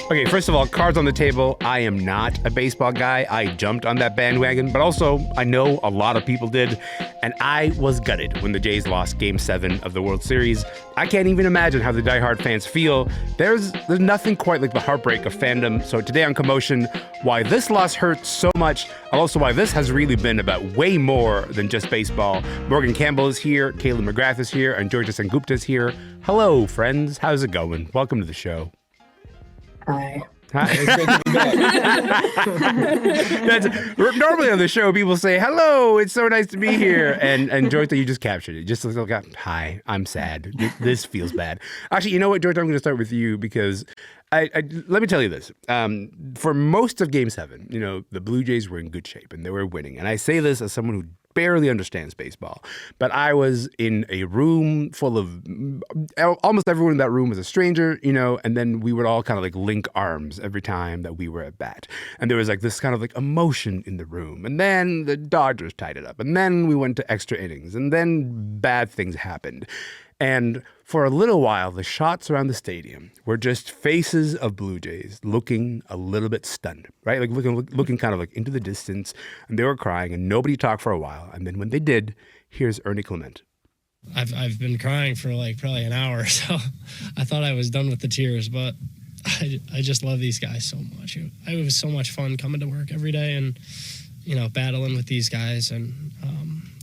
Okay, first of all, cards on the table. I am not a baseball guy. I jumped on that bandwagon, but also I know a lot of people did, and I was gutted when the Jays lost Game 7 of the World Series. I can't even imagine how the diehard fans feel. There's nothing quite like the heartbreak of fandom. So today on Commotion, why this loss hurts so much, and also why this has really been about way more than just baseball. Morgan Campbell is here, Kaitlyn McGrath is here, and Joyita Sengupta is here. Hello, friends. How's it going? Welcome to the show. Hi. It's great to be back. Normally on the show, people say, hello, it's so nice to be here. And Joyita, you just captured it. Just like, hi, I'm sad. This feels bad. Actually, you know what, Joyita, I'm going to start with you because let me tell you this. For most of Game 7, the Blue Jays were in good shape and they were winning. And I say this as someone who barely understands baseball, but I was in a room full of almost everyone in that room was a stranger, and then we would all kind of like link arms every time that we were at bat. And there was like this kind of like emotion in the room. And then the Dodgers tied it up. And then we went to extra innings. And then bad things happened. And for a little while, the shots around the stadium were just faces of Blue Jays looking a little bit stunned, right? Like looking kind of like into the distance, and they were crying, and nobody talked for a while. And then when they did, here's Ernie Clement. I've been crying for like probably an hour, so I thought I was done with the tears, but I just love these guys so much. It was so much fun coming to work every day and, battling with these guys, and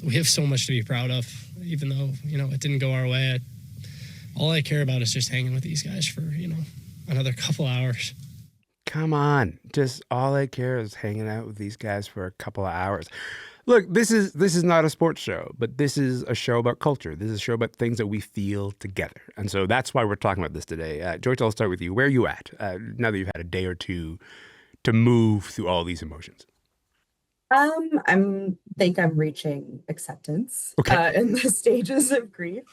we have so much to be proud of, even though, it didn't go our way. All I care about is just hanging with these guys for, another couple hours. Come on. Just all I care is hanging out with these guys for a couple of hours. Look, this is not a sports show, but this is a show about culture. This is a show about things that we feel together. And so that's why we're talking about this today. Joyita, I'll start with you. Where are you at now that you've had a day or two to move through all these emotions? I'm reaching acceptance in the stages of grief.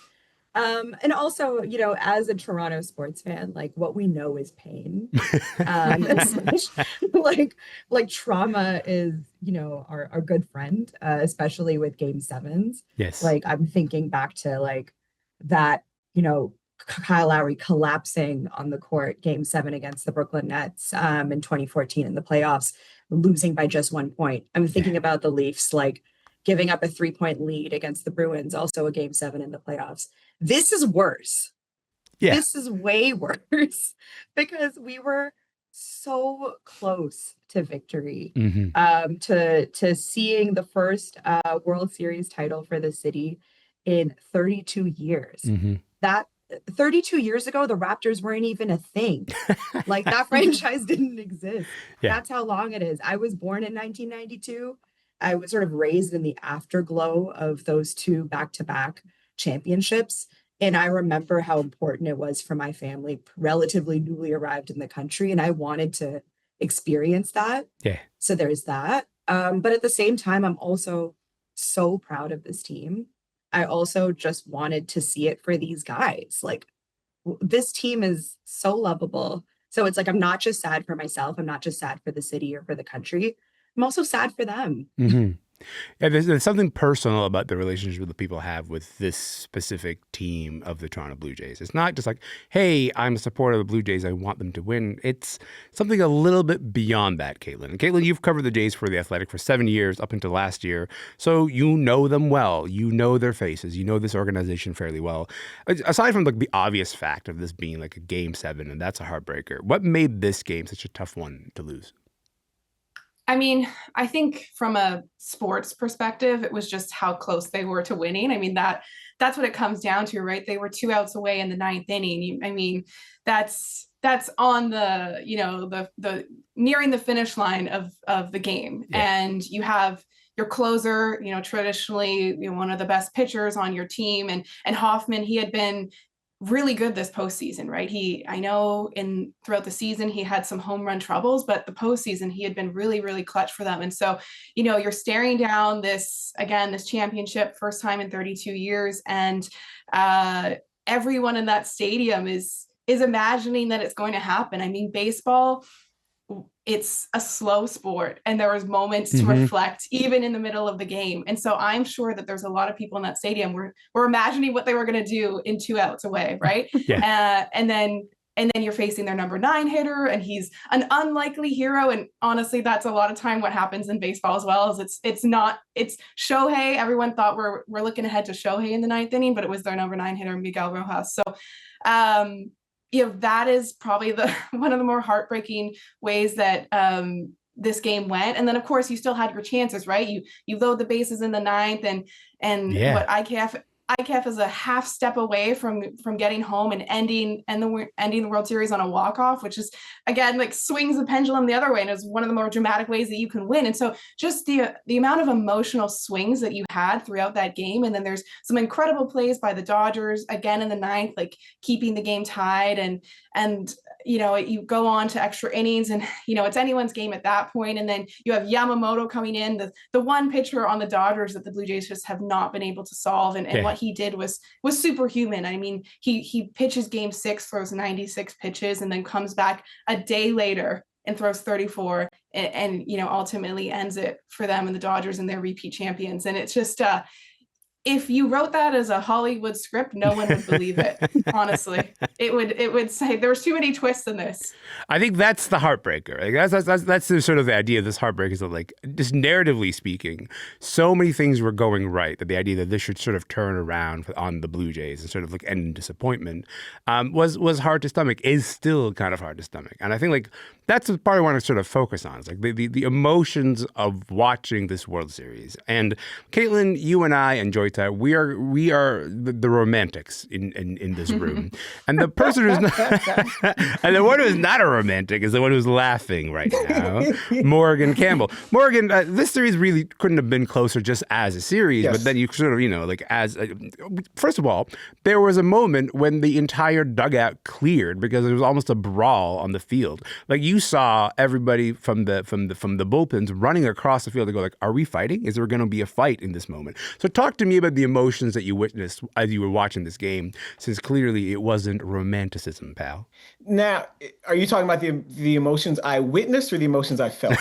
And also, as a Toronto sports fan, like what we know is pain. Like trauma is, our good friend, especially with Game 7s. Yes. Like I'm thinking back to like that, Kyle Lowry collapsing on the court, Game 7 against the Brooklyn Nets in 2014 in the playoffs, losing by just 1 point. I'm thinking about the Leafs, like giving up a 3-point lead against the Bruins, also a Game 7 in the playoffs. This is worse. Yeah. This is way worse because we were so close to victory, to seeing the first World Series title for the city in 32 years. That 32 years ago, the Raptors weren't even a thing. Like that franchise didn't exist. Yeah. That's how long it is. I was born in 1992. I was sort of raised in the afterglow of those two back-to-back championships. And I remember how important it was for my family, relatively newly arrived in the country. And I wanted to experience that. Yeah. So there's that. But at the same time, I'm also so proud of this team. I also just wanted to see it for these guys. Like this team is so lovable. So it's like, I'm not just sad for myself. I'm not just sad for the city or for the country. I'm also sad for them. Yeah, there's something personal about the relationship that people have with this specific team of the Toronto Blue Jays. It's not just like, hey, I'm a supporter of the Blue Jays. I want them to win. It's something a little bit beyond that, Kaitlyn. And Kaitlyn, you've covered the Jays for The Athletic for 7 years up until last year. So you know them well. You know their faces. You know this organization fairly well. Aside from the obvious fact of this being like a Game 7, and that's a heartbreaker, what made this game such a tough one to lose? I mean, I think from a sports perspective, it was just how close they were to winning. I mean, that's what it comes down to, right? They were 2 outs away in the 9th inning. I mean, that's on the, the nearing the finish line of the game. Yeah. And you have your closer, traditionally, one of the best pitchers on your team. And Hoffman, he had been really good this postseason, right? I know throughout the season, he had some home run troubles, but the postseason, he had been really, really clutch for them. And so, you're staring down this championship, first time in 32 years. And everyone in that stadium is imagining that it's going to happen. I mean, baseball, it's a slow sport, and there was moments to reflect even in the middle of the game. And so I'm sure that there's a lot of people in that stadium were imagining what they were going to do in 2 outs away, right? Yeah. And and then you're facing their number 9 hitter, and he's an unlikely hero. And honestly, that's a lot of time what happens in baseball as well. Is it's Shohei. Everyone thought we're looking ahead to Shohei in the 9th inning, but it was their number 9 hitter, Miguel Rojas. So that is probably one of the more heartbreaking ways that this game went. And then of course you still had your chances, right? You load the bases in the 9th, and what ICAF is a half step away from getting home and ending the World Series on a walk-off, which is, again, like swings the pendulum the other way, and is one of the more dramatic ways that you can win. And so just the amount of emotional swings that you had throughout that game. And then there's some incredible plays by the Dodgers again in the 9th, like keeping the game tied, and you go on to extra innings, and it's anyone's game at that point. And then you have Yamamoto coming in, the one pitcher on the Dodgers that the Blue Jays just have not been able to solve, and what he did was superhuman. I mean, he pitches game 6, throws 96 pitches, and then comes back a day later and throws 34, and ultimately ends it for them and the Dodgers, and they're repeat champions. And it's just if you wrote that as a Hollywood script, no one would believe it. Honestly, it would say there was too many twists in this. I think that's the heartbreaker. Like that's the sort of the idea of this heartbreak, is that, like, just narratively speaking, so many things were going right that the idea that this should sort of turn around on the Blue Jays and sort of like end in disappointment was hard to stomach, is still kind of hard to stomach. And I think, like, that's the part I want to sort of focus on. It's like the emotions of watching this World Series. And Kaitlyn, you and I and Joyita, we are the romantics in this room. And the person who's not, and the one who's not a romantic is the one who's laughing right now, Morgan Campbell. Morgan, this series really couldn't have been closer just as a series, but then you sort of, first of all, there was a moment when the entire dugout cleared because there was almost a brawl on the field. Like, you saw everybody from the bullpens running across the field to go, like, are we fighting? Is there going to be a fight in this moment? So talk to me about the emotions that you witnessed as you were watching this game, since clearly it wasn't romanticism, pal. Now, are you talking about the emotions I witnessed or the emotions I felt?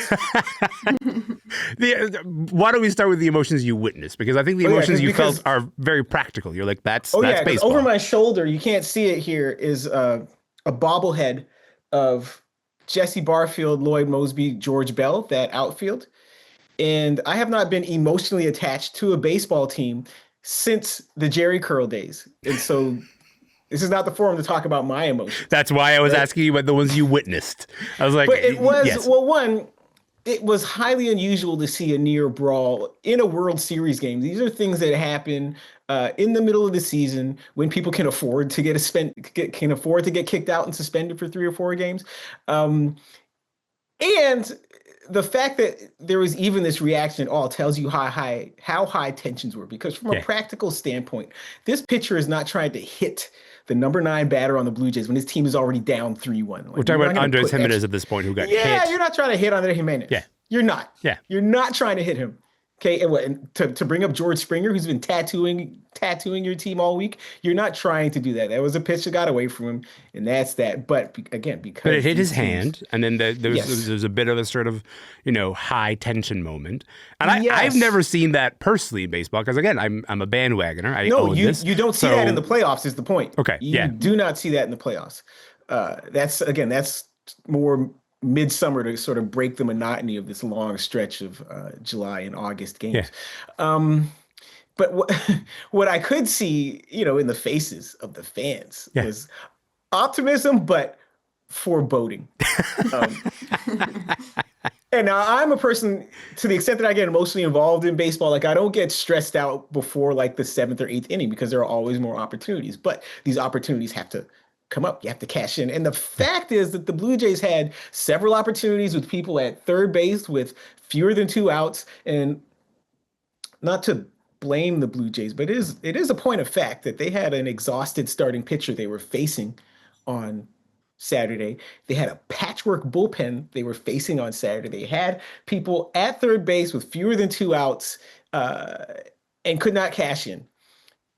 Why don't we start with the emotions you witnessed? Because I think the emotions you felt are very practical. You're like, that's baseball. Over my shoulder, you can't see it here, is a bobblehead of Jesse Barfield, Lloyd Moseby, George Bell, that outfield. And I have not been emotionally attached to a baseball team since the Jerry Curl days. And so this is not the forum to talk about my emotions. That's why I was asking you about the ones you witnessed. I was like, but it was, yes. Well, one, it was highly unusual to see a near brawl in a World Series game. These are things that happen in the middle of the season when people can afford to get kicked out and suspended for 3 or 4 games. And the fact that there was even this reaction at all tells you how high tensions were, because from a practical standpoint, this pitcher is not trying to hit the number 9 batter on the Blue Jays when his team is already down 3-1. Like, we're talking about Andres Jimenez at this point, who got hit. Yeah, you're not trying to hit Andres Jimenez. Yeah. You're not. Yeah. You're not trying to hit him. Okay, and to bring up George Springer, who's been tattooing your team all week, you're not trying to do that. That was a pitch that got away from him, and that's that. But again, because it hit his hand, and then there was a bit of a sort of high tension moment. And I've never seen that personally in baseball, because again, I'm a bandwagoner. You don't see that in the playoffs. Is the point? Okay, you do not see that in the playoffs. That's more midsummer to sort of break the monotony of this long stretch of July and August games. Yeah. But what I could see, in the faces of the fans was optimism, but foreboding. And now I'm a person, to the extent that I get emotionally involved in baseball, like, I don't get stressed out before like the 7th or 8th inning, because there are always more opportunities. But these opportunities have to come up. You have to cash in. And the fact is that the Blue Jays had several opportunities with people at third base with fewer than 2 outs. And not to blame the Blue Jays, but it is a point of fact that they had an exhausted starting pitcher they were facing on Saturday. They had a patchwork bullpen they were facing on Saturday. They had people at third base with fewer than 2 outs and could not cash in.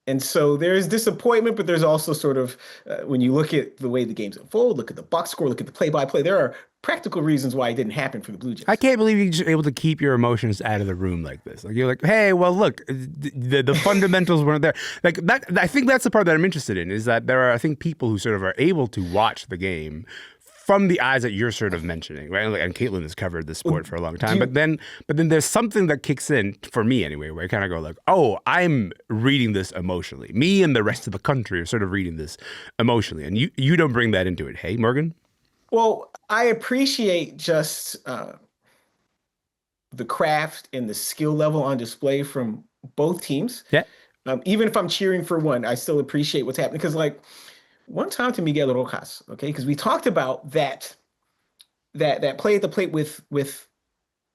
And so there's disappointment, but there's also sort of, when you look at the way the games unfold, look at the box score, look at the play-by-play, there are practical reasons why it didn't happen for the Blue Jays. I can't believe you're just able to keep your emotions out of the room like this. Like, you're like, hey, well, look, the fundamentals weren't there. Like that, I think that's the part that I'm interested in, is that there are, I think, people who sort of are able to watch the game from the eyes that you're sort of mentioning, right? Like, and Kaitlyn has covered the sport for a long time, but then there's something that kicks in for me anyway, where I kind of go like, oh, I'm reading this emotionally. Me and the rest of the country are sort of reading this emotionally, and you don't bring that into it. Hey, Morgan? Well, I appreciate just the craft and the skill level on display from both teams. Yeah. Even if I'm cheering for one, I still appreciate what's happening, because like, one time to Miguel Rojas, okay, because we talked about that play at the plate with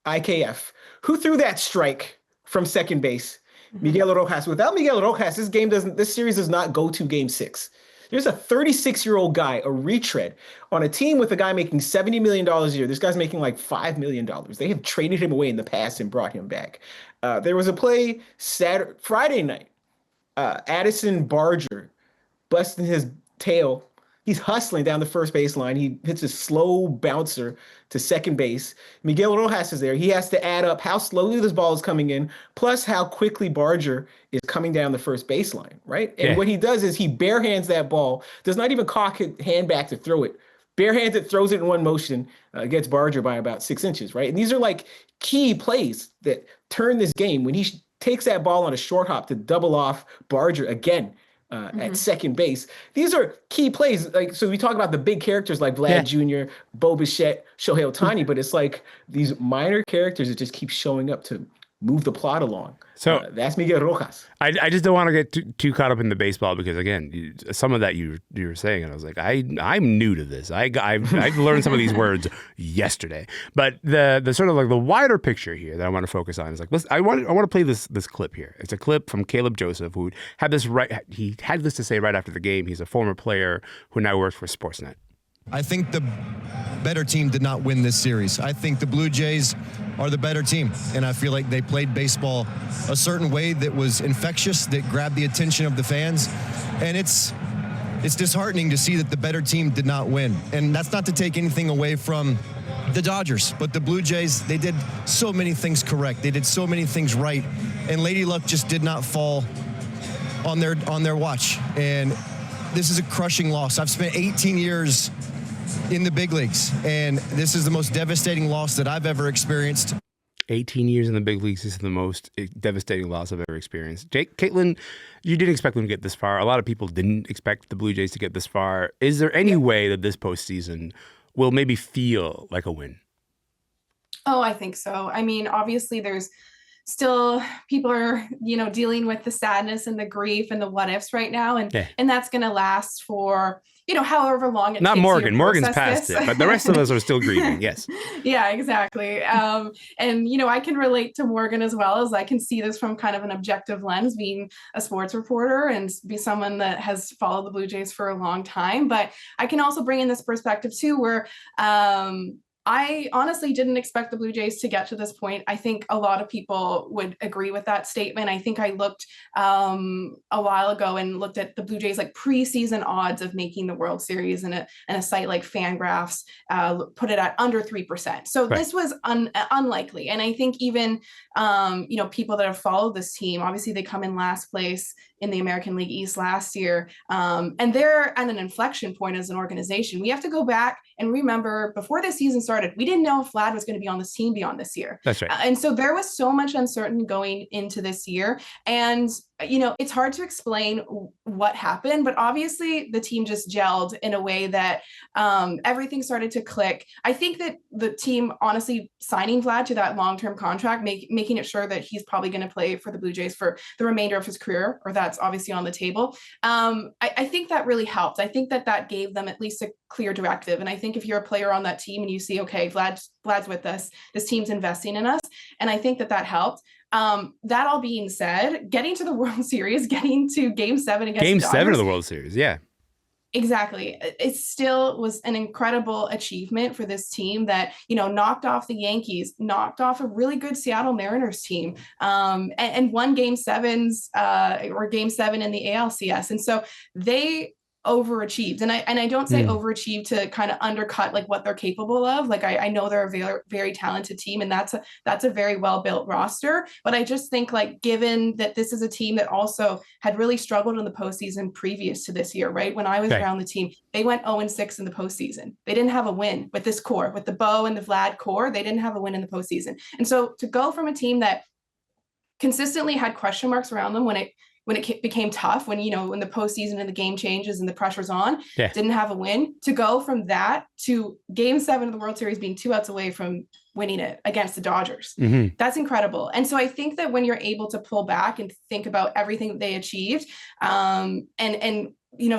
IKF, who threw that strike from second base. Miguel Rojas. Without Miguel Rojas, this series does not go to Game 6. There's a 36-year-old guy, a retread, on a team with a guy making $70 million a year. This guy's making like $5 million. They have traded him away in the past and brought him back. There was a play Friday night. Addison Barger busting his tail. He's hustling down the first baseline. He hits a slow bouncer to second base. Miguel Rojas is there. He has to add up how slowly this ball is coming in, plus how quickly Barger is coming down the first baseline, right? And what he does is he barehands that ball, does not even cock his hand back to throw it. Barehands it, throws it in one motion, gets Barger by about 6 inches, right? And these are like key plays that turn this game. When he takes that ball on a short hop to double off Barger again, at second base. These are key plays. Like, so we talk about the big characters like Vlad Jr., Bo Bichette, Shohei Ohtani, but it's like these minor characters that just keep showing up to move the plot along. So that's Miguel Rojas. I just don't want to get too caught up in the baseball, because again, some of that you were saying, and I was like, I'm new to this. I've learned some of these words yesterday. But the sort of like the wider picture here that I want to focus on is like, listen, I want to play this clip here. It's a clip from Caleb Joseph, who had this to say right after the game. He's a former player who now works for Sportsnet. I think the better team did not win this series. I think the Blue Jays are the better team, and I feel like they played baseball a certain way that was infectious, that grabbed the attention of the fans, and it's disheartening to see that the better team did not win. And that's not to take anything away from the Dodgers, but the Blue Jays, they did so many things correct. They did so many things right, and Lady Luck just did not fall on their watch. And this is a crushing loss. I've spent 18 years in the big leagues, and this is the most devastating loss that I've ever experienced. 18 years in the big leagues is the most devastating loss I've ever experienced. Kaitlyn, you didn't expect them to get this far. A lot of people didn't expect the Blue Jays to get this far. Is there any way that this postseason will maybe feel like a win? Oh, I think so. I mean, obviously there's still people are, dealing with the sadness and the grief and the what ifs right now. And that's going to last for, however long it takes. Not Morgan. Morgan's past it, but the rest of us are still grieving. Yes. Yeah, exactly. And, I can relate to Morgan as well, as I can see this from kind of an objective lens, being a sports reporter and be someone that has followed the Blue Jays for a long time. But I can also bring in this perspective too, where, I honestly didn't expect the Blue Jays to get to this point. I think a lot of people would agree with that statement. I think I looked a while ago and looked at the Blue Jays like preseason odds of making the World Series, and a site like Fangraphs put it at under 3%. So This was unlikely. And I think even people that have followed this team, obviously they come in last place in the American League East last year. And they're at an inflection point as an organization. We have to go back and remember, before this season started, we didn't know if Vlad was going to be on this team beyond this year. That's right. And so there was so much uncertainty going into this year. And it's hard to explain what happened, but obviously the team just gelled in a way that everything started to click. I think that the team, honestly, signing Vlad to that long-term contract, making it sure that he's probably going to play for the Blue Jays for the remainder of his career, or that's obviously on the table. I think that really helped. I think that gave them at least a clear directive. And I think if you're a player on that team and you see, okay, Vlad's with us, this team's investing in us, and I think that helped. That all being said, getting to the World Series, getting to Game 7 against Game the Dodgers, 7 of the World Series, yeah. Exactly. It still was an incredible achievement for this team that, knocked off the Yankees, knocked off a really good Seattle Mariners team, and won game 7s or game 7 in the ALCS. And so they overachieved. And I don't say overachieved to kind of undercut like what they're capable of. Like I know they're a very, very talented team, and that's a very well-built roster. But I just think, like, given that this is a team that also had really struggled in the postseason previous to this year, right? When I was around the team, they went 0-6 in the postseason. They didn't have a win with this core, with the Bo and the Vlad core. They didn't have a win in the postseason. And so to go from a team that consistently had question marks around them when it became tough, when the postseason and the game changes and the pressure's on, didn't have a win, to go from that to game 7 of the World Series being 2 outs away from winning it against the Dodgers. That's incredible. And so I think that when you're able to pull back and think about everything that they achieved, and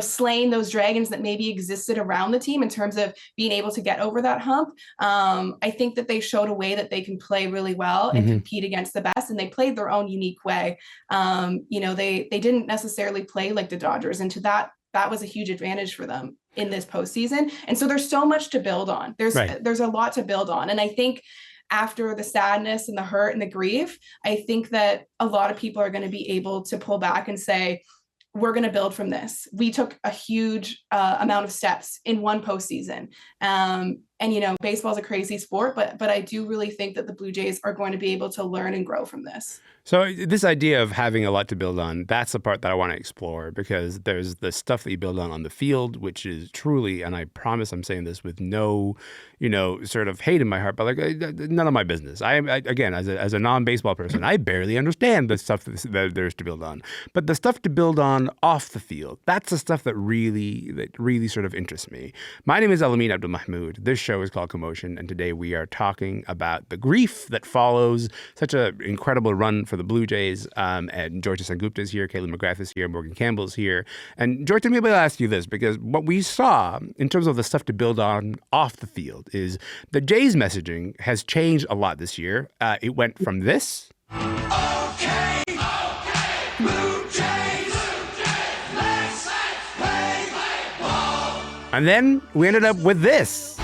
slaying those dragons that maybe existed around the team in terms of being able to get over that hump, I think that they showed a way that they can play really well and compete against the best, and they played their own unique way. They didn't necessarily play like the Dodgers, and to that was a huge advantage for them in this postseason. And so there's so much to build on. There's a lot to build on. And I think after the sadness and the hurt and the grief, I think that a lot of people are going to be able to pull back and say, we're going to build from this. We took a huge amount of steps in one postseason. Baseball is a crazy sport, but I do really think that the Blue Jays are going to be able to learn and grow from this. So this idea of having a lot to build on, that's the part that I want to explore, because there's the stuff that you build on the field, which is truly, and I promise I'm saying this with no, sort of hate in my heart, but like none of my business. I again, as a non-baseball person, I barely understand the stuff that there's to build on. But the stuff to build on off the field, that's the stuff that really sort of interests me. My name is Elamin Abdelmahmoud. This show is called Commotion, and today we are talking about the grief that follows such an incredible run for the Blue Jays. And Joyita Sengupta is here, Kaitlyn McGrath is here, Morgan Campbell is here. And Joyita, maybe I'll ask you this, because what we saw in terms of the stuff to build on off the field is the Jays messaging has changed a lot this year. It went from this. Okay, Blue Jays, let's play ball. And then we ended up with this.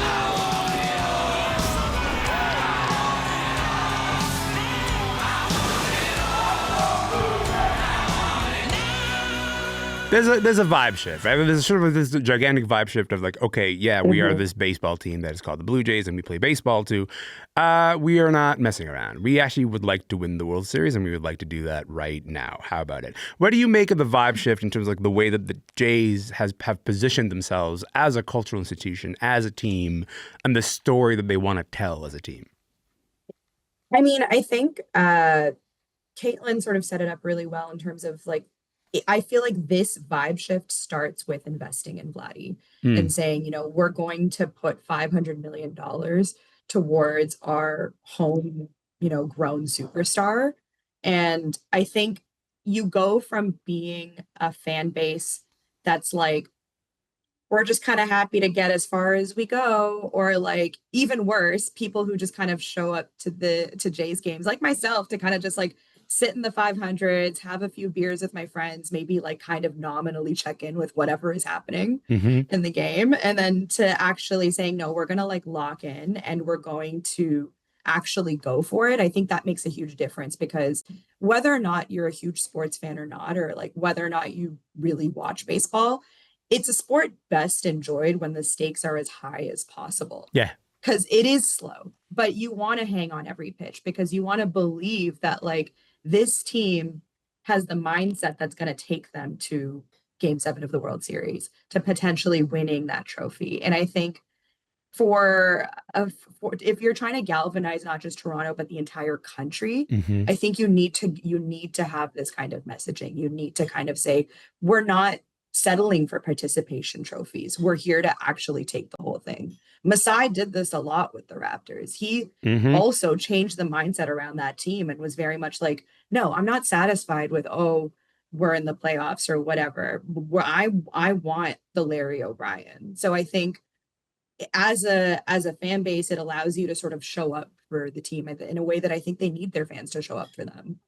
There's a vibe shift, right? There's sort of this gigantic vibe shift of like, okay, yeah, we are this baseball team that is called the Blue Jays, and we play baseball too. We are not messing around. We actually would like to win the World Series, and we would like to do that right now. How about it? What do you make of the vibe shift in terms of like the way that the Jays have positioned themselves as a cultural institution, as a team, and the story that they want to tell as a team? I mean, I think Kaitlyn sort of set it up really well in terms of like, I feel like this vibe shift starts with investing in Vladdy and saying, we're going to put $500 million towards our home, grown superstar. And I think you go from being a fan base that's like, we're just kind of happy to get as far as we go, or like even worse, people who just kind of show up to Jays games, like myself, to kind of just like sit in the 500s, have a few beers with my friends, maybe like kind of nominally check in with whatever is happening in the game. And then to actually saying, no, we're going to like lock in and we're going to actually go for it. I think that makes a huge difference, because whether or not you're a huge sports fan or not, or like whether or not you really watch baseball, it's a sport best enjoyed when the stakes are as high as possible. Yeah. Because it is slow, but you want to hang on every pitch, because you want to believe that like this team has the mindset that's going to take them to game 7 of the World Series, to potentially winning that trophy. And I think for if you're trying to galvanize not just Toronto, but the entire country, I think you need to have this kind of messaging. You need to kind of say, we're not settling for participation trophies. We're here to actually take the whole thing. Masai did this a lot with the Raptors. He also changed the mindset around that team and was very much like, no, I'm not satisfied with, we're in the playoffs or whatever. I want the Larry O'Brien. So I think as a fan base, it allows you to sort of show up for the team in a way that I think they need their fans to show up for them.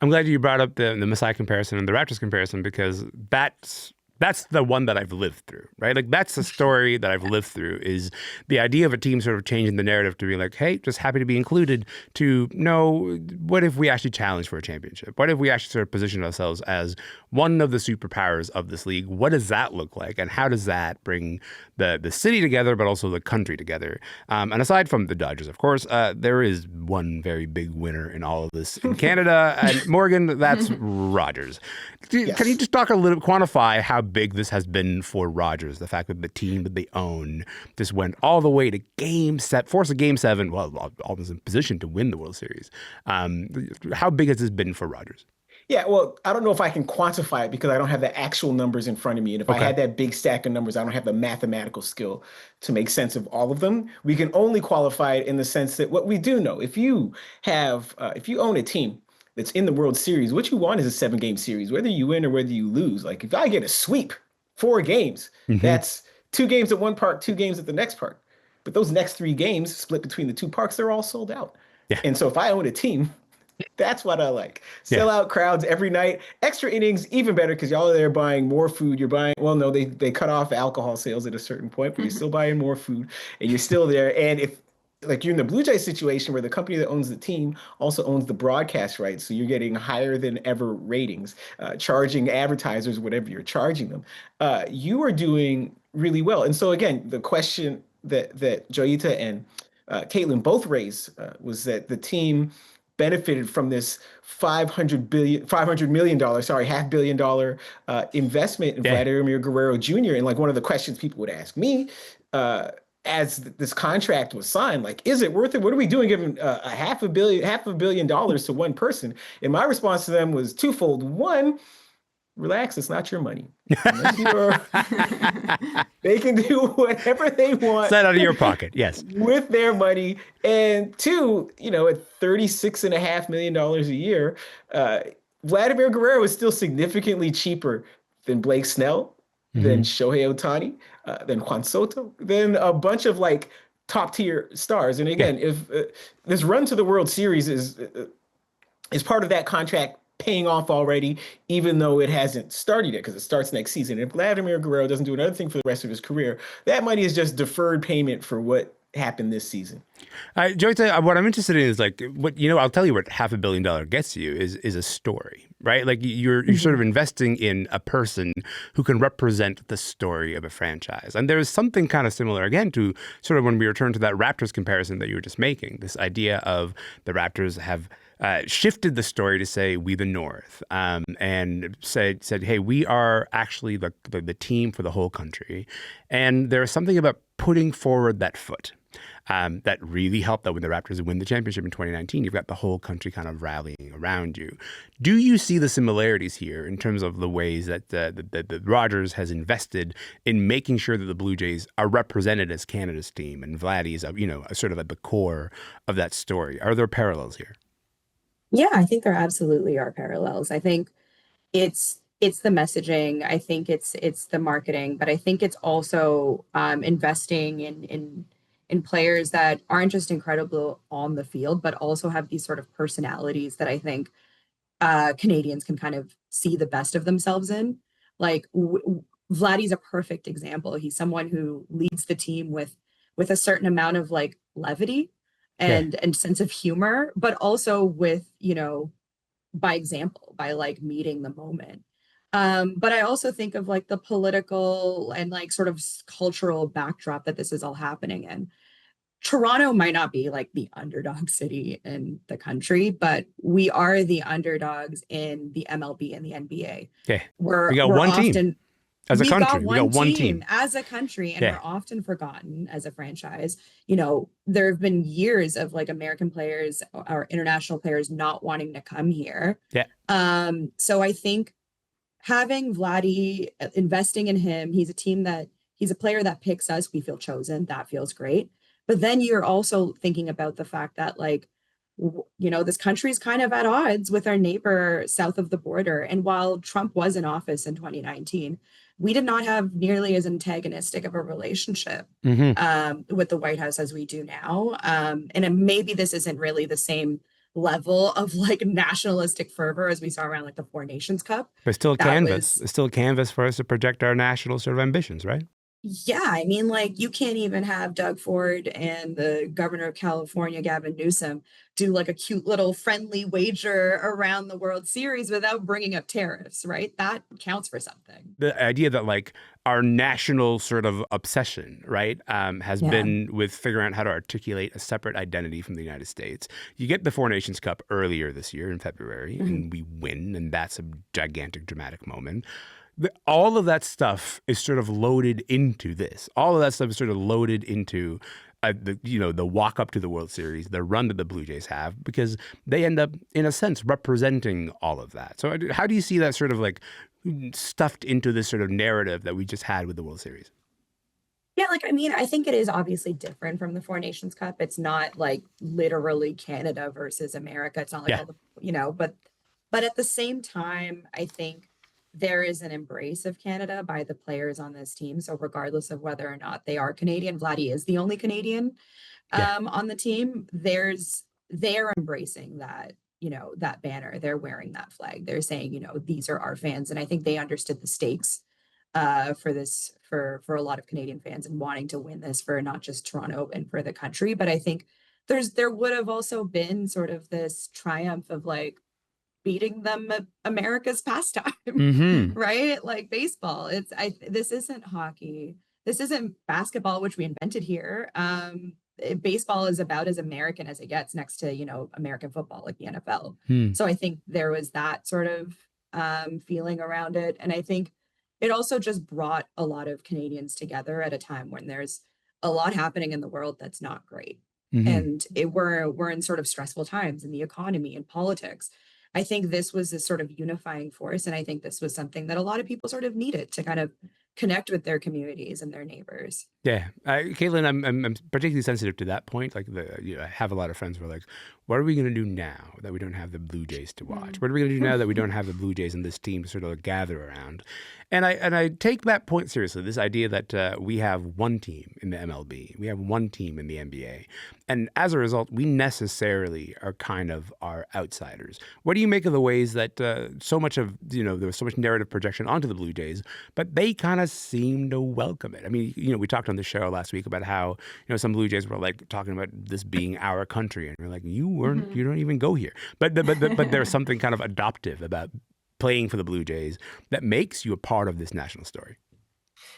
I'm glad you brought up the Masai comparison and the Raptors comparison, because that That's the one that I've lived through, right? Like that's the story that I've lived through, is the idea of a team sort of changing the narrative to be like, hey, just happy to be included, to no, what if we actually challenge for a championship? What if we actually sort of position ourselves as one of the superpowers of this league? What does that look like? And how does that bring the city together, but also the country together? And aside from the Dodgers, of course, there is one very big winner in all of this in Canada. And Morgan, that's Rogers. Yes. Can you just talk a little, quantify how big this has been for Rogers? The fact that the team that they own just went all the way to force a game 7, well, almost in position to win the World Series. How big has this been for Rogers? Yeah, well, I don't know if I can quantify it because I don't have the actual numbers in front of me. And if I had that big stack of numbers, I don't have the mathematical skill to make sense of all of them. We can only qualify it in the sense that what we do know, if you own a team that's in the World Series, what you want is a 7-game series, whether you win or whether you lose. Like if I get a sweep, 4 games, that's 2 games at one park, 2 games at the next park. But those next 3 games split between the 2 parks, they're all sold out. Yeah. And so if I own a team, that's what I like. Sell out crowds every night. Extra innings, even better, because y'all are there buying more food. You're buying, well, no, they cut off alcohol sales at a certain point, but you're still buying more food and you're still there. And if like you're in the Blue Jays situation where the company that owns the team also owns the broadcast rights, so you're getting higher than ever ratings, charging advertisers whatever you're charging them, you are doing really well. And so again, the question that Joyita and Kaitlyn both raised was that the team benefited from this $500 million, $500 million investment in Vladimir Guerrero Jr. And like one of the questions people would ask me, as this contract was signed, like, is it worth it? What are we doing giving $500 million to one person? And my response to them was twofold. One, relax, it's not your money. They can do whatever they want. It's out of your pocket, yes. With their money. And 2, at $36.5 million a year, Vladimir Guerrero is still significantly cheaper than Blake Snell, than Shohei Ohtani, than Juan Soto, than a bunch of like top tier stars. And again, if this run to the World Series is part of that contract paying off already, even though it hasn't started yet, because it starts next season. If Vladimir Guerrero doesn't do another thing for the rest of his career, that money is just deferred payment for what happened this season. Joyita, what I'm interested in is like I'll tell you what $500 million gets you is a story, right? Like you're sort of investing in a person who can represent the story of a franchise. And there's something kind of similar again to sort of when we return to that Raptors comparison that you were just making, this idea of the Raptors have shifted the story to say we the North, and said, hey, we are actually the team for the whole country. And there's something about putting forward that foot that really helped that when the Raptors win the championship in 2019, you've got the whole country kind of rallying around you. Do you see the similarities here in terms of the ways that the Rogers has invested in making sure that the Blue Jays are represented as Canada's team and Vladdy is, sort of at the core of that story? Are there parallels here? Yeah, I think there absolutely are parallels. I think it's the messaging. I think it's the marketing, but I think it's also investing in players that aren't just incredible on the field, but also have these sort of personalities that I think Canadians can kind of see the best of themselves in. Like Vladdy's a perfect example. He's someone who leads the team with a certain amount of like levity and sense of humor, but also with, by example, by like meeting the moment. But I also think of like the political and like sort of cultural backdrop that this is all happening in. Toronto might not be like the underdog city in the country, but we are the underdogs in the MLB and the NBA. Okay. We got one team. As a country, we got one team as a country, and we're often forgotten as a franchise. There have been years of like American players or international players not wanting to come here. Yeah. So I think having Vladdy, investing in him, he's a player that picks us. We feel chosen. That feels great. But then you're also thinking about the fact that like, this country is kind of at odds with our neighbor south of the border. And while Trump was in office in 2019, we did not have nearly as antagonistic of a relationship with the White House as we do now. And maybe this isn't really the same level of like nationalistic fervor as we saw around like the Four Nations Cup. But still a That canvas. was- It's still a canvas for us to project our national sort of ambitions, right? Yeah, I mean, like you can't even have Doug Ford and the governor of California, Gavin Newsom, do like a cute little friendly wager around the World Series without bringing up tariffs, right? That counts for something. The idea that like our national sort of obsession, right, has Yeah. been with figuring out how to articulate a separate identity from the United States. You get the Four Nations Cup earlier this year in February, and we win, and that's a gigantic, dramatic moment. All of that stuff is sort of loaded into this. All of that stuff is sort of loaded into the walk up to the World Series, the run that the Blue Jays have, because they end up, in a sense, representing all of that. So how do you see that sort of like stuffed into this sort of narrative that we just had with the World Series? Yeah, like I mean, I think it is obviously different from the Four Nations Cup. It's not like literally Canada versus America. It's not like all the, but at the same time, I think there is an embrace of Canada by the players on this team. So regardless of whether or not they are Canadian, Vladdy is the only Canadian on the team. They're embracing that, that banner. They're wearing that flag. They're saying, these are our fans. And I think they understood the stakes for this, for a lot of Canadian fans and wanting to win this for not just Toronto and for the country. But I think there would have also been sort of this triumph of like, beating them at America's pastime, right? Like baseball. This isn't hockey. This isn't basketball, which we invented here. Baseball is about as American as it gets next to, American football, like the NFL. So I think there was that sort of feeling around it. And I think it also just brought a lot of Canadians together at a time when there's a lot happening in the world that's not great. And we're in sort of stressful times in the economy and politics. I think this was this sort of unifying force. And I think this was something that a lot of people sort of needed to kind of connect with their communities and their neighbors. Yeah. Kaitlyn, I'm particularly sensitive to that point. Like I have a lot of friends who are like, what are we going to do now that we don't have the Blue Jays to watch? What are we going to do now that we don't have the Blue Jays and this team to sort of gather around? And I take that point seriously, this idea that we have one team in the MLB, we have one team in the NBA. And as a result, we necessarily are kind of our outsiders. What do you make of the ways that so much of, there was so much narrative projection onto the Blue Jays, but they kind of seem to welcome it? I mean, we talked on the show last week about how, some Blue Jays were like talking about this being our country. And we're like, you don't even go here. But there's something kind of adoptive about playing for the Blue Jays that makes you a part of this national story.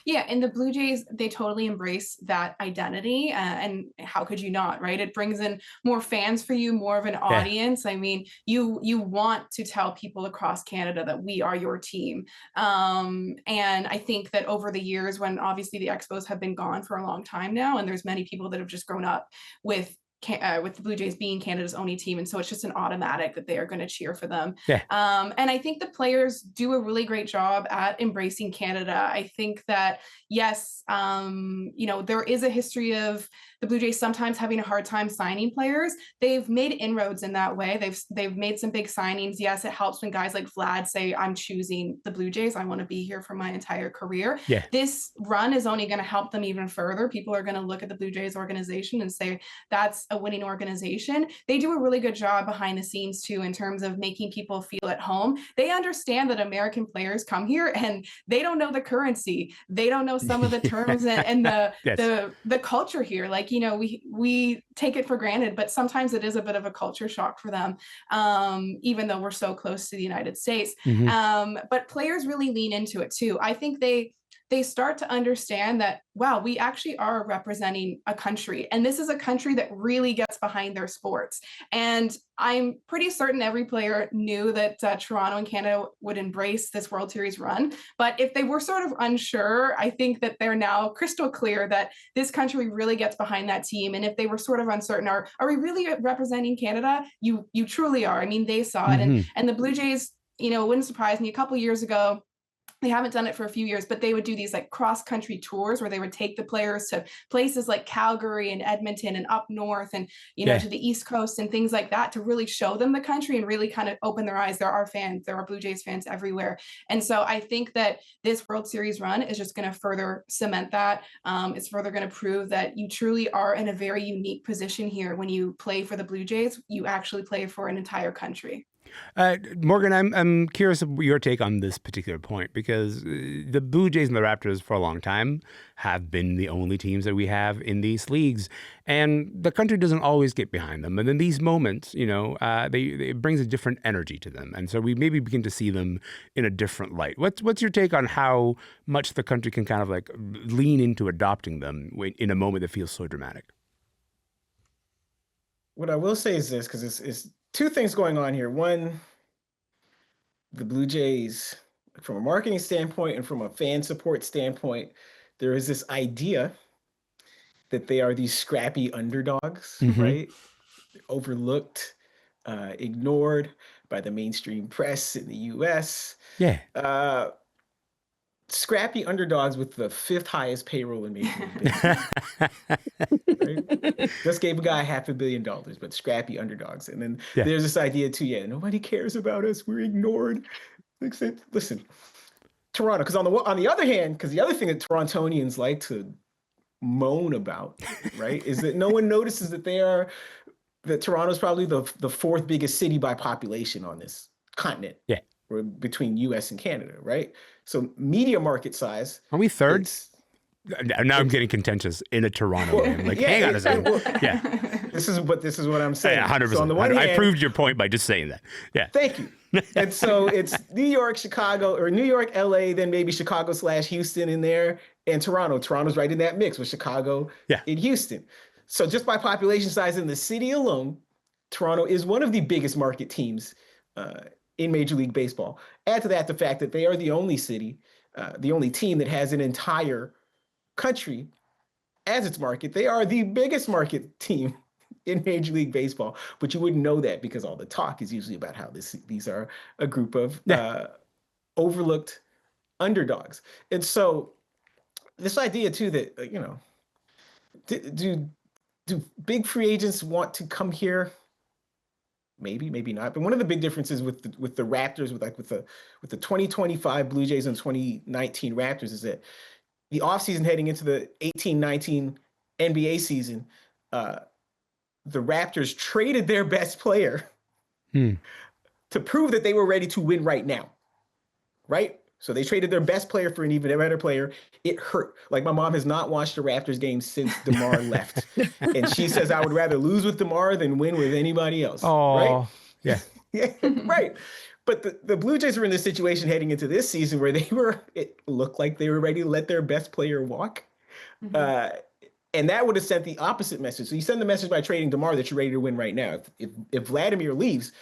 Yeah, and the Blue Jays, they totally embrace that identity. And how could you not, right? It brings in more fans for you, more of an audience. I mean, you want to tell people across Canada that we are your team. And I think that over the years, when obviously the Expos have been gone for a long time now, and there's many people that have just grown up with the Blue Jays being Canada's only team. And so it's just an automatic that they are going to cheer for them. Yeah. And I think the players do a really great job at embracing Canada. I think that, yes, there is a history of the Blue Jays sometimes having a hard time signing players. They've made inroads in that way. They've made some big signings. Yes, it helps when guys like Vlad say, I'm choosing the Blue Jays. I want to be here for my entire career. Yeah. This run is only going to help them even further. People are going to look at the Blue Jays organization and say, that's a winning organization. They do a really good job behind the scenes too, in terms of making people feel at home. They understand that American players come here and they don't know the currency. They don't know some of the terms and the culture here. Like, we take it for granted, but sometimes it is a bit of a culture shock for them, even though we're so close to the United States. But players really lean into it too. I think they start to understand that, wow, we actually are representing a country. And this is a country that really gets behind their sports. And I'm pretty certain every player knew that Toronto and Canada would embrace this World Series run. But if they were sort of unsure, I think that they're now crystal clear that this country really gets behind that team. And if they were sort of uncertain, are we really representing Canada? You truly are. I mean, they saw it. And the Blue Jays, it wouldn't surprise me, a couple years ago, They haven't done it for a few years, but they would do these like cross-country tours where they would take the players to places like Calgary and Edmonton and up north and, to the East Coast and things like that to really show them the country and really kind of open their eyes. There are fans, there are Blue Jays fans everywhere. And so I think that this World Series run is just going to further cement that. It's further going to prove that you truly are in a very unique position here. When you play for the Blue Jays, you actually play for an entire country. Morgan, I'm curious of your take on this particular point, because the Blue Jays and the Raptors for a long time have been the only teams that we have in these leagues, and the country doesn't always get behind them. And in these moments, it brings a different energy to them, and so we maybe begin to see them in a different light. What's your take on how much the country can kind of like lean into adopting them in a moment that feels so dramatic? What I will say is this, because it's two things going on here. One, the Blue Jays, from a marketing standpoint and from a fan support standpoint, there is this idea that they are these scrappy underdogs, right? Overlooked, ignored by the mainstream press in the US. Yeah. Scrappy underdogs with the 5th highest payroll in Major League Baseball. Right? Just gave a guy $500 million, but scrappy underdogs. And then there's this idea too, nobody cares about us, we're ignored. Listen, Toronto, because on the other hand, because the other thing that Torontonians like to moan about, right, is that no one notices that that Toronto's probably the 4th biggest city by population on this continent. Yeah. Or between US and Canada, right? So media market size. Are we third? Now I'm getting contentious in a Toronto game. Like, hang on a second. This is what I'm saying. 100%. So on the one hand, I proved your point by just saying that. Yeah. Thank you. And so it's New York, Chicago, or New York, LA, then maybe Chicago/Houston in there, and Toronto. Toronto's right in that mix with Chicago and Houston. So just by population size in the city alone, Toronto is one of the biggest market teams in Major League Baseball. Add to that the fact that they are the only city, the only team that has an entire country as its market. They are the biggest market team in Major League Baseball, but you wouldn't know that because all the talk is usually about how these are a group of overlooked underdogs. And so this idea too that, do big free agents want to come here? Maybe not. But one of the big differences with the Raptors, with the 2025 Blue Jays and 2019 Raptors, is that the offseason heading into the 18-19 NBA season, the Raptors traded their best player to prove that they were ready to win right now. Right? So they traded their best player for an even better player. It hurt. Like, my mom has not watched a Raptors game since DeMar left. And she says, I would rather lose with DeMar than win with anybody else. Oh, right? Yeah. Right. But the Blue Jays were in this situation heading into this season where it looked like they were ready to let their best player walk. And that would have sent the opposite message. So you send the message by trading DeMar that you're ready to win right now. If Vladimir leaves,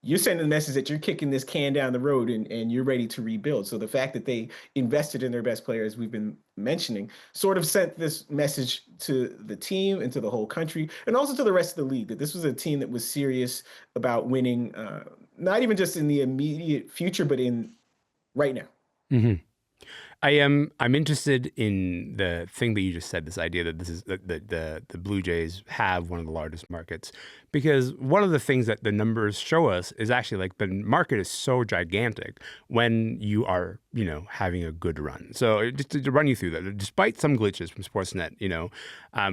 you're sending the message that you're kicking this can down the road and you're ready to rebuild. So the fact that they invested in their best players, we've been mentioning, sort of sent this message to the team and to the whole country, and also to the rest of the league, that this was a team that was serious about winning, not even just in the immediate future, but in right now. I'm interested in the thing that you just said, this idea that this is the Blue Jays have one of the largest markets, because one of the things that the numbers show us is actually like the market is so gigantic when you are, having a good run. So just to run you through that, despite some glitches from Sportsnet,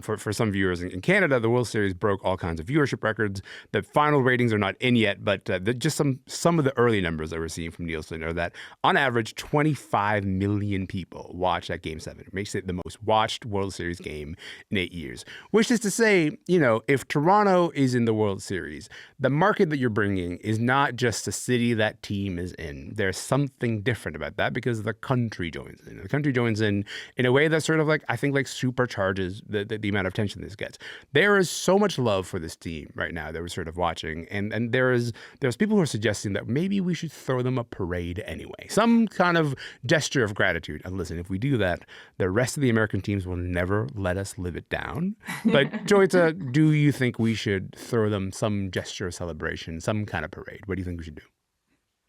for some viewers in Canada, the World Series broke all kinds of viewership records. The final ratings are not in yet, but just some of the early numbers that we're seeing from Nielsen are that on average 25 million people watch that Game 7. It makes it the most watched World Series game in 8 years, which is to say, if Toronto is in the World Series, the market that you're bringing is not just the city that team is in. There's something different about that because the country joins in. The country joins in a way that sort of like, I think, like supercharges the amount of attention this gets. There is so much love for this team right now that we're sort of watching, and there's people who are suggesting that maybe we should throw them a parade anyway, some kind of gesture of gratitude. And listen, if we do that, the rest of the American teams will never let us live it down. But Joyita, do you think we should throw them some gesture of celebration, some kind of parade? What do you think we should do?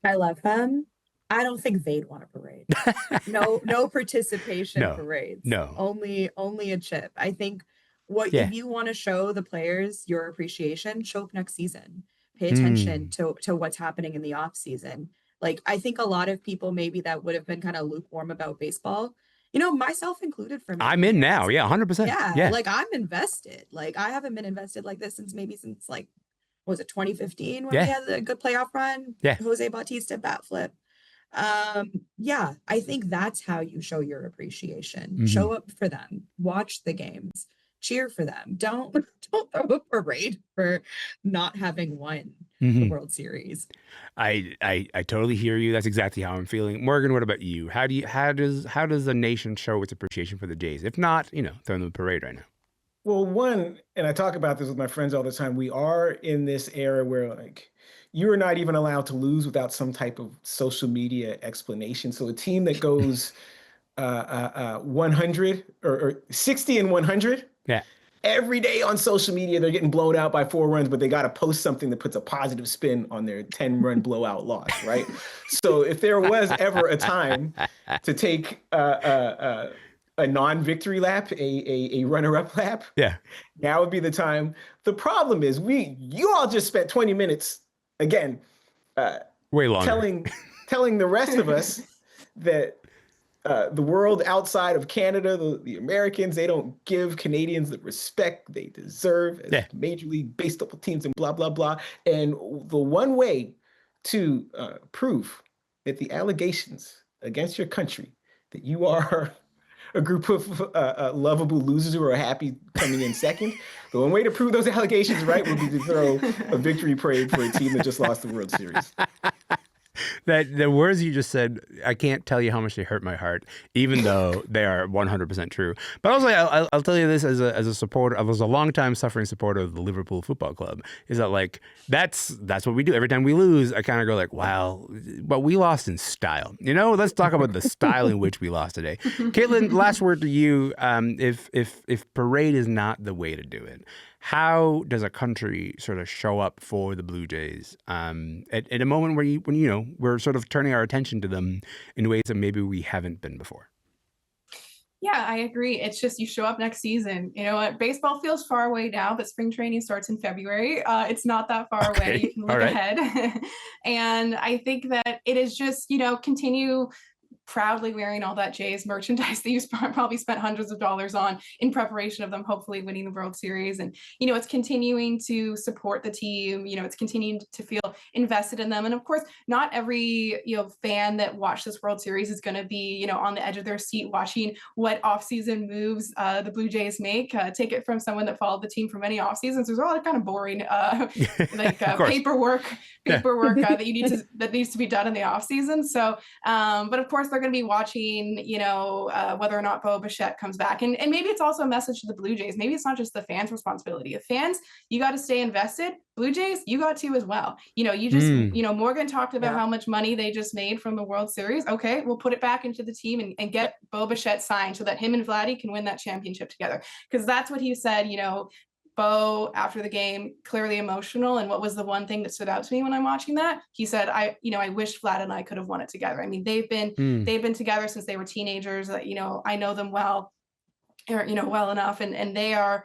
I love them. I don't think they'd want a parade. No participation No, parades. no. Only a chip. I think Yeah. if you want to show the players your appreciation, show up next season. Pay Hmm. attention to what's happening in the off season. Like, I think a lot of people maybe that would have been kind of lukewarm about baseball, myself included for I'm many in years. now. Yeah, 100%. Yeah, like I'm invested. Like I haven't been invested like this since like, what was it 2015 when we had a good playoff run? Yeah. Jose Bautista bat flip. Yeah, I think that's how you show your appreciation. Mhm. Show up for them, watch the games, cheer for them. Don't throw a parade for not having won the Mhm. World Series. I totally hear you. That's exactly how I'm feeling. Morgan, what about you? How does a nation show its appreciation for the Jays? If not, throw them a parade right now. Well, one, and I talk about this with my friends all the time, we are in this era where like you are not even allowed to lose without some type of social media explanation. So a team that goes 100 or 60 and 100, Yeah. every day on social media, they're getting blown out by 4 runs, but they got to post something that puts a positive spin on their 10-run blowout loss, right? So if there was ever a time to take a non-victory lap, a runner-up lap, Yeah. now would be the time. The problem is you all just spent 20 minutes, again, Way longer. telling the rest of us that the world outside of Canada, the Americans, they don't give Canadians the respect they deserve as Major League Baseball teams and blah, blah, blah. And the one way to prove that the allegations against your country, that you are a group of lovable losers who are happy coming in second, the one way to prove those allegations right would be to throw a victory parade for a team that just lost the World Series. That the words you just said, I can't tell you how much they hurt my heart, even though they are 100% true. But also, I'll tell you this as a supporter. I was a longtime suffering supporter of the Liverpool Football Club. Is that like that's what we do every time we lose? I kind of go like, wow, but we lost in style. Let's talk about the style in which we lost today. Kaitlyn, last word to you. If parade is not the way to do it, how does a country sort of show up for the Blue Jays at a moment when we're sort of turning our attention to them in ways that maybe we haven't been before? Yeah, I agree. It's just you show up next season. You know what? Baseball feels far away now, but spring training starts in February. It's not that far away. You can look ahead. And I think that it is just, continue proudly wearing all that Jays merchandise that you probably spent hundreds of dollars on in preparation of them hopefully winning the World Series. And, it's continuing to support the team. It's continuing to feel invested in them. And of course, not every, fan that watched this World Series is going to be, on the edge of their seat watching what offseason moves the Blue Jays make. Take it from someone that followed the team for many off seasons. There's a lot of kind of boring, paperwork that needs to be done in the off season. So, but of course, they're going to be watching, whether or not Bo Bichette comes back. And maybe it's also a message to the Blue Jays. Maybe it's not just the fans' responsibility. If fans, you got to stay invested. Blue Jays, you got to as well. Morgan talked about how much money they just made from the World Series. Okay, we'll put it back into the team and get Bo Bichette signed so that him and Vladdy can win that championship together. Because that's what he said, Bo, after the game, clearly emotional. And what was the one thing that stood out to me when I'm watching that? He said, I wish Vlad and I could have won it together. I mean, they've been together since they were teenagers. I know them well, well enough. And they are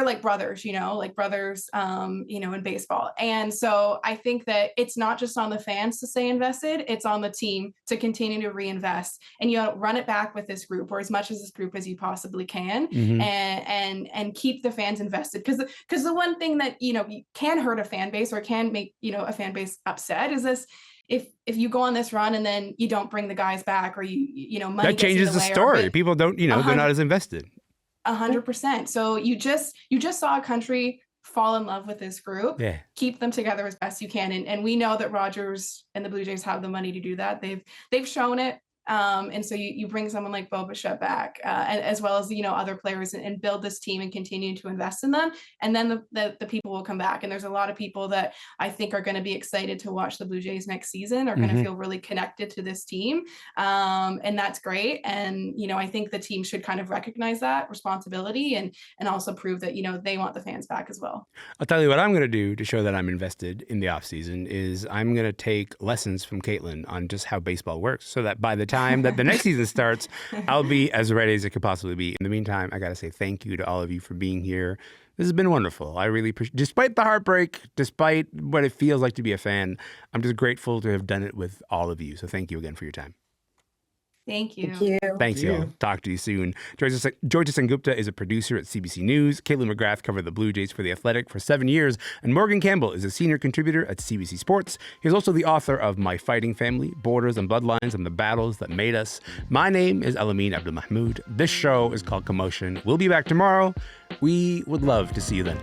like brothers, in baseball. And so I think that it's not just on the fans to stay invested, it's on the team to continue to reinvest and, run it back with this group or as much as this group as you possibly can and keep the fans invested. Because the one thing that, can hurt a fan base or can make, a fan base upset is this. If you go on this run and then you don't bring the guys back or money that changes the story. People don't, they're not as invested. 100%. So you just saw a country fall in love with this group. Yeah. Keep them together as best you can. And we know that Rogers and the Blue Jays have the money to do that. They've shown it And so you bring someone like Bo Bichette back, as well as, other players, and build this team and continue to invest in them. And then the people will come back. And there's a lot of people that I think are going to be excited to watch the Blue Jays next season, are going to feel really connected to this team. And that's great. And, I think the team should kind of recognize that responsibility and also prove that, they want the fans back as well. I'll tell you what I'm going to do to show that I'm invested in the offseason is I'm going to take lessons from Kaitlyn on just how baseball works, so that by the time that the next season starts, I'll be as ready as it could possibly be. In the meantime, I got to say thank you to all of you for being here. This has been wonderful. I really appreciate, despite the heartbreak, despite what it feels like to be a fan, I'm just grateful to have done it with all of you. So thank you again for your time. Thank you. Thank you. Thanks, y'all. Talk to you soon. Joyita Sengupta is a producer at CBC News. Kaitlyn McGrath covered the Blue Jays for The Athletic for 7 years. And Morgan Campbell is a senior contributor at CBC Sports. He's also the author of My Fighting Family, Borders and Bloodlines and the Battles That Made Us. My name is Elamin Abdelmahmoud. This show is called Commotion. We'll be back tomorrow. We would love to see you then.